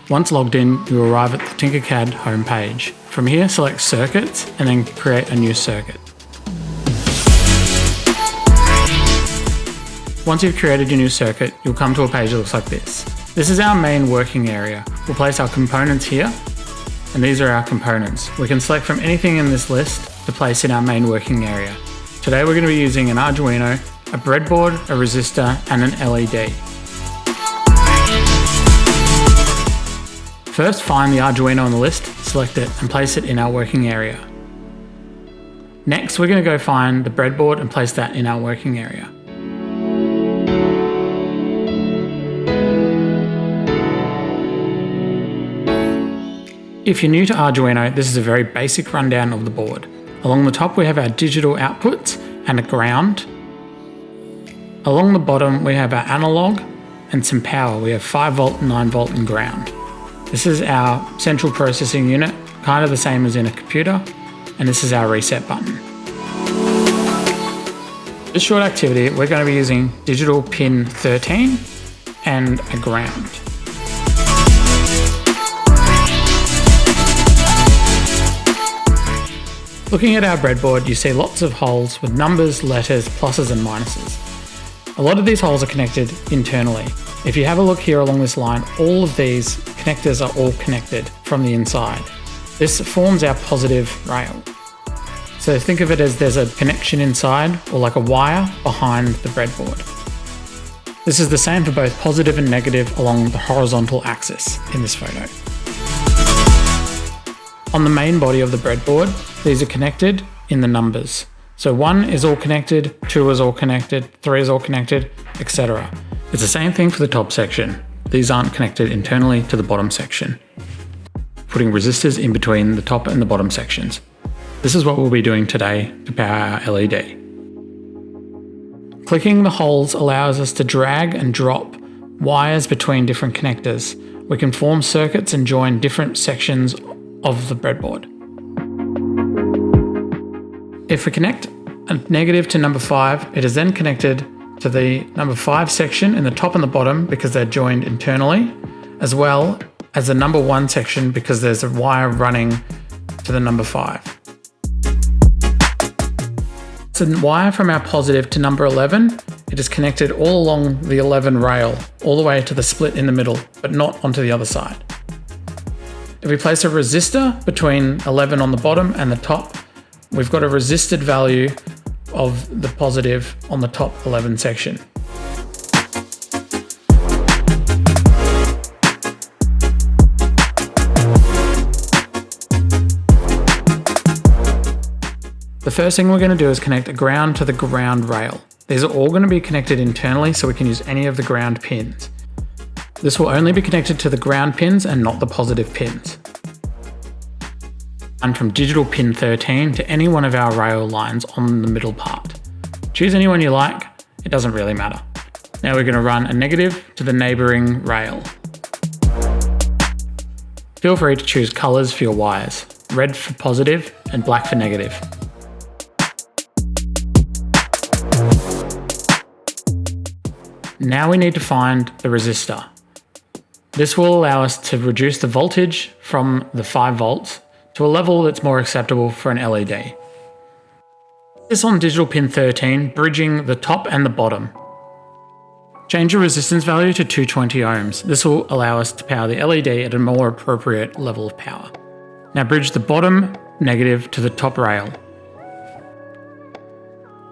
Once logged in, you arrive at the Tinkercad homepage. From here, select Circuits and then create a new circuit. Once you've created your new circuit, you'll come to a page that looks like this. This is our main working area. We'll place our components here, and these are our components. We can select from anything in this list to place in our main working area. Today we're going to be using an Arduino, a breadboard, a resistor, and an LED. First, find the Arduino on the list, select it, and place it in our working area. Next, we're going to go find the breadboard and place that in our working area. If you're new to Arduino, this is a very basic rundown of the board. Along the top we have our digital outputs and a ground. Along the bottom we have our analog and some power. We have 5 volt, 9 volt and ground. This is our central processing unit, kind of the same as in a computer, and this is our reset button. This short activity we're going to be using digital pin 13 and a ground. Looking at our breadboard, you see lots of holes with numbers, letters, pluses and minuses. A lot of these holes are connected internally. If you have a look here along this line, all of these connectors are all connected from the inside. This forms our positive rail. So think of it as there's a connection inside, or like a wire behind the breadboard. This is the same for both positive and negative along the horizontal axis in this photo. On the main body of the breadboard, these are connected in the numbers. So 1 is all connected, 2 is all connected, 3 is all connected, etc. It's the same thing for the top section. These aren't connected internally to the bottom section. Putting resistors in between the top and the bottom sections. This is what we'll be doing today to power our LED. Clicking the holes allows us to drag and drop wires between different connectors. We can form circuits and join different sections of the breadboard. If we connect a negative to number 5, it is then connected to the number 5 section in the top and the bottom because they're joined internally, as well as the number 1 section because there's a wire running to the number 5. So the wire from our positive to number 11, it is connected all along the 11 rail, all the way to the split in the middle, but not onto the other side. If we place a resistor between 11 on the bottom and the top, we've got a resisted value of the positive on the top 11 section. The first thing we're going to do is connect a ground to the ground rail. These are all going to be connected internally so we can use any of the ground pins. This will only be connected to the ground pins and not the positive pins. And from digital pin 13 to any one of our rail lines on the middle part. Choose any one you like, it doesn't really matter. Now we're going to run a negative to the neighbouring rail. Feel free to choose colours for your wires, red for positive and black for negative. Now we need to find the resistor. This will allow us to reduce the voltage from the 5 volts to a level that's more acceptable for an LED. This on digital pin 13, bridging the top and the bottom. Change the resistance value to 220 ohms. This will allow us to power the LED at a more appropriate level of power. Now bridge the bottom negative to the top rail.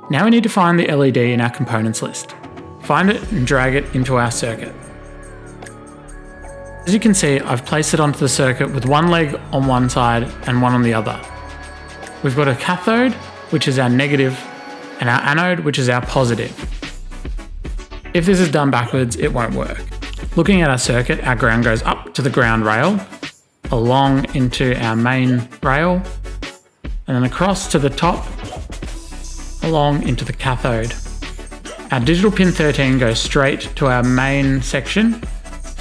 Now we need to find the LED in our components list. Find it and drag it into our circuit. As you can see, I've placed it onto the circuit with one leg on one side and one on the other. We've got a cathode, which is our negative, and our anode, which is our positive. If this is done backwards, it won't work. Looking at our circuit, our ground goes up to the ground rail, along into our main rail, and then across to the top, along into the cathode. Our digital pin 13 goes straight to our main section,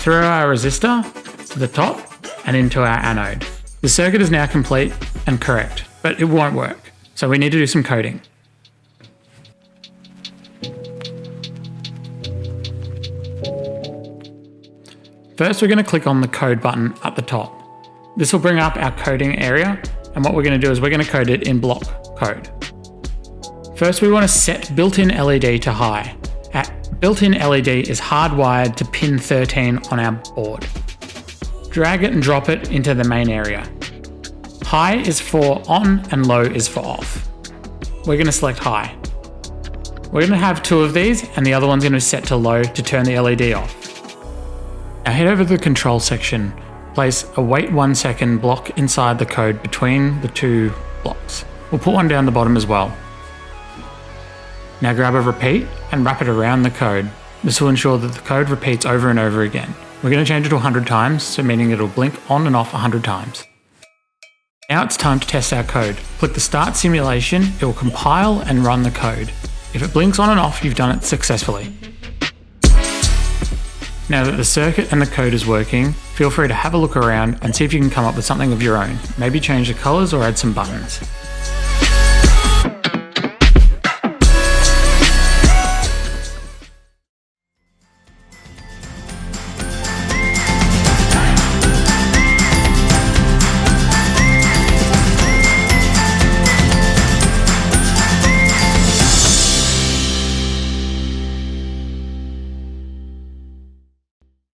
through our resistor to the top and into our anode. The circuit is now complete and correct, but it won't work, so we need to do some coding. First, we're going to click on the code button at the top. This will bring up our coding area, and what we're going to do is we're going to code it in block code. First, we want to set built-in LED to high. Our built-in LED is hardwired to pin 13 on our board. Drag it and drop it into the main area. High is for on and low is for off. We're going to select high. We're going to have 2 of these, and the other one's going to be set to low to turn the LED off. Now head over to the control section. Place a wait 1 second block inside the code between the 2 blocks. We'll put one down the bottom as well. Now grab a repeat and wrap it around the code. This will ensure that the code repeats over and over again. We're going to change it to 100 times, so meaning it'll blink on and off 100 times. Now it's time to test our code. Click the start simulation, it will compile and run the code. If it blinks on and off, you've done it successfully. Now that the circuit and the code is working, feel free to have a look around and see if you can come up with something of your own. Maybe change the colours or add some buttons.